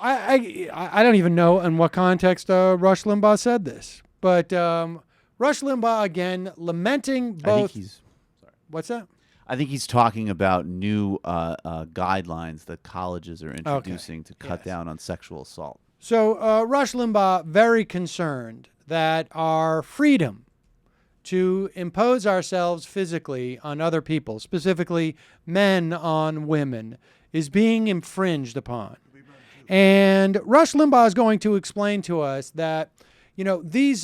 I don't even know in what context Rush Limbaugh said this, but Rush Limbaugh again lamenting both. I think he's. Sorry. What's that? I think he's talking about new guidelines that colleges are introducing to cut down on sexual assault. So Rush Limbaugh very concerned that our freedom to impose ourselves physically on other people, specifically men on women, is being infringed upon. And Rush Limbaugh is going to explain to us that, these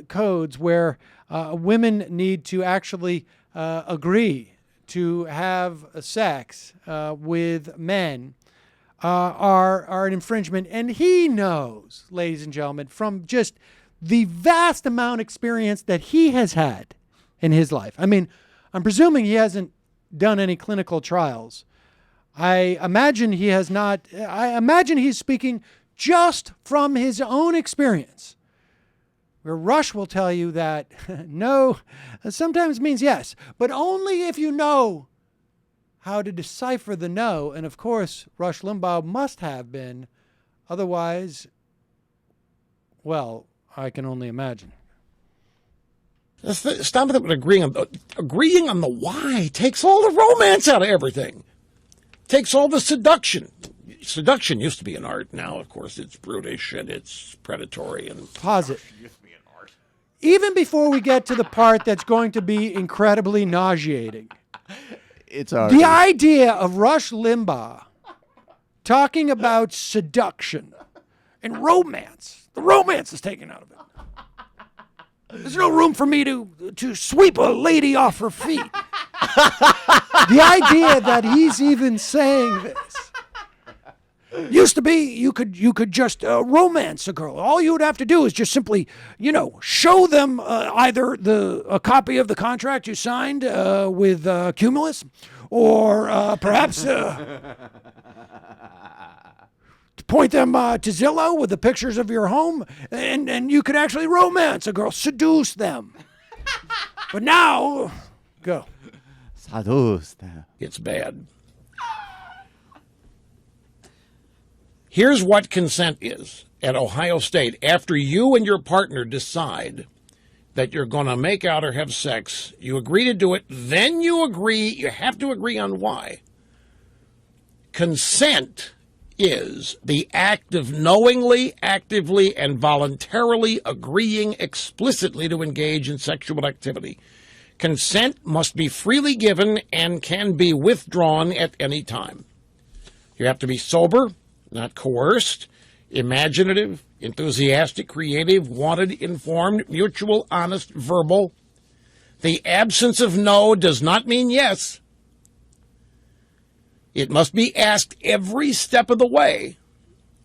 codes where women need to actually agree to have sex with men are an infringement. And he knows, ladies and gentlemen, from just the vast amount of experience that he has had in his life. I mean, I'm presuming he hasn't done any clinical trials. I imagine he has not. I imagine he's speaking just from his own experience. Where Rush will tell you that no sometimes means yes, but only if you know how to decipher the no. And of course, Rush Limbaugh must have been. Otherwise, well, I can only imagine. Stop with agreeing on the why takes all the romance out of everything. Takes all the seduction. Seduction used to be an art. Now, of course, it's brutish and it's predatory and pause it. Even before we get to the part that's going to be incredibly nauseating, it's already. The idea of Rush Limbaugh talking about seduction and romance. The romance is taken out of it. There's no room for me to sweep a lady off her feet. The idea that he's even saying this. Used to be you could just romance a girl. All you would have to do is just simply, show them either a copy of the contract you signed with Cumulus, or perhaps point them to Zillow with the pictures of your home, and you could actually romance a girl, seduce them. But now, go. Seduce them. It's bad. Here's what consent is at Ohio State. After you and your partner decide that you're going to make out or have sex, you agree to do it, then you have to agree on why. Consent is the act of knowingly, actively, and voluntarily agreeing explicitly to engage in sexual activity. Consent must be freely given and can be withdrawn at any time. You have to be sober, not coerced, imaginative, enthusiastic, creative, wanted, informed, mutual, honest, verbal. The absence of no does not mean yes. It must be asked every step of the way.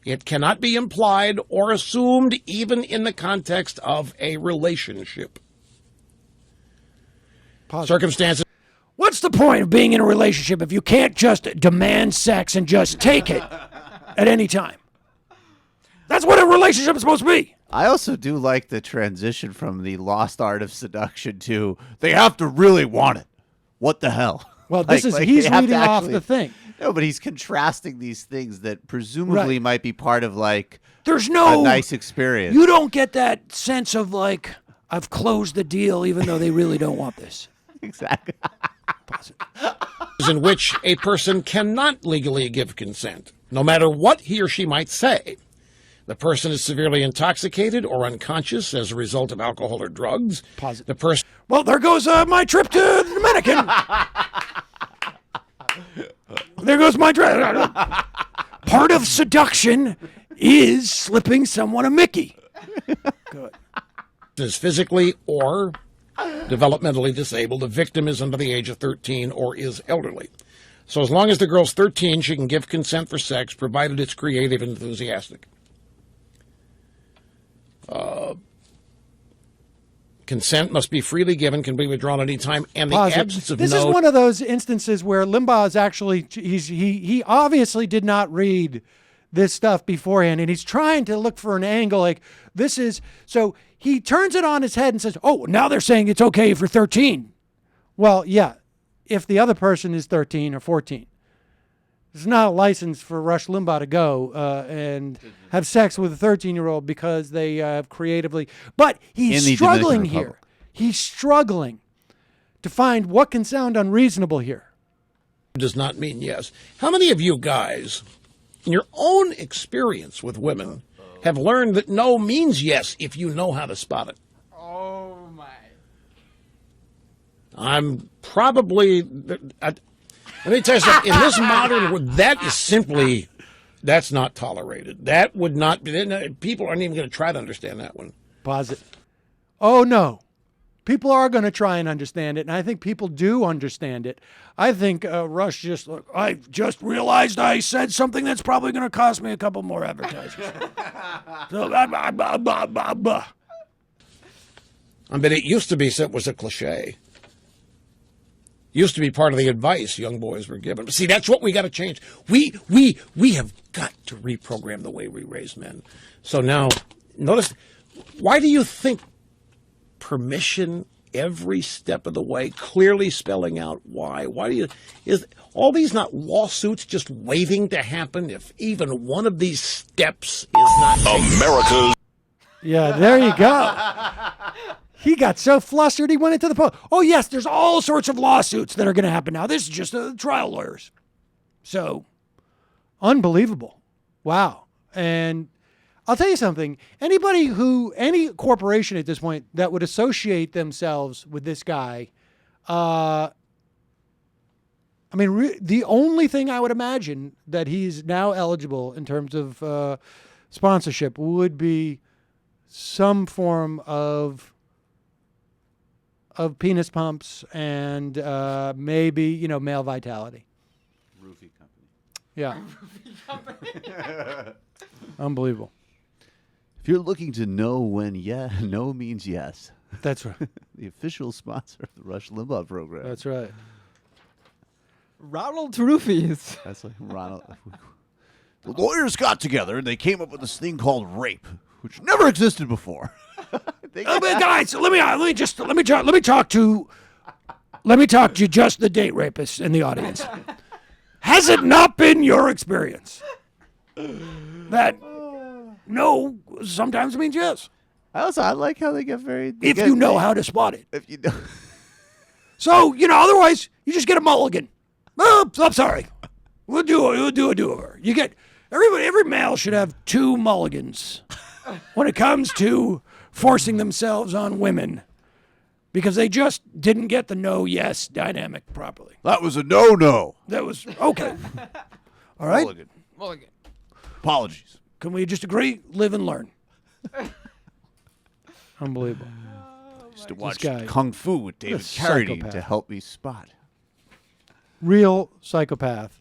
It cannot be implied or assumed even in the context of a relationship. Circumstances. What's the point of being in a relationship if you can't just demand sex and just take it at any time? That's what a relationship is supposed to be. I also do like the transition from the lost art of seduction to they have to really want it. What the hell? Well, he's reading off the thing. No, but he's contrasting these things that presumably might be part of there's no a nice experience. You don't get that sense of I've closed the deal even though they really don't want this. Exactly. In which a person cannot legally give consent, no matter what he or she might say. The person is severely intoxicated or unconscious as a result of alcohol or drugs. The person. Well, there goes my trip to the Dominican. There goes my trip. Part of seduction is slipping someone a Mickey. Good. Is physically or developmentally disabled. The victim is under the age of 13 or is elderly. So as long as the girl's 13, she can give consent for sex, provided it's creative and enthusiastic. Consent must be freely given, can be withdrawn at any time, and the absence of This is one of those instances where Limbaugh is actually, he obviously did not read this stuff beforehand, and he's trying to look for an angle so he turns it on his head and says, oh, now they're saying it's okay if you're 13. Well, yeah, if the other person is 13 or 14. It's not a license for Rush Limbaugh to go and have sex with a 13-year-old because they have creatively. But he's In the struggling Dominican here. Republic. He's struggling to find what can sound unreasonable here. Does not mean yes. How many of you guys, in your own experience with women, have learned that no means yes if you know how to spot it? Oh my. I'm probably. Let me tell you something. In this modern world, that is simply, that's not tolerated. That would not be. People aren't even going to try to understand that one. Posit. Oh, no. People are going to try and understand it, and I think people do understand it. I think Rush just, look, I just realized I said something that's probably going to cost me a couple more advertisers. So, I mean, it used to be it was a cliche. Used to be part of the advice young boys were given. See, that's what we got to change. We have got to reprogram the way we raise men. So now, notice, why do you think permission every step of the way, clearly spelling out why? Why do you, is all these not lawsuits just waiting to happen if even one of these steps is not America's. yeah, there you go. He got so flustered he went into the post. Oh, yes, there's all sorts of lawsuits that are going to happen now. This is just trial lawyers. So, unbelievable. Wow. And I'll tell you something. Any corporation at this point that would associate themselves with this guy, the only thing I would imagine that he's now eligible in terms of sponsorship would be some form of penis pumps and maybe, male vitality. Roofie company. Yeah. Unbelievable. If you're looking to know when no means yes, That's right. the official sponsor of the Rush Limbaugh program. That's right. Ronald Roofies. That's like Ronald. The lawyers got together and they came up with this thing called rape, which never existed before. Guys, let me talk to just the date rapists in the audience. Has it not been your experience that no sometimes means yes? I like how they get very. If you know how to spot it. If you know. So, otherwise you just get a mulligan. Oh, I'm sorry. We'll do a do-over. You get every male should have 2 mulligans when it comes to forcing themselves on women because they just didn't get the no-yes dynamic properly. That was a no-no. That was okay. All right. Mulligan. Mulligan. Apologies. Can we just agree, live and learn? Unbelievable. Used to watch guy. Kung Fu with David a Carradine psychopath. to help me spot. Real psychopath.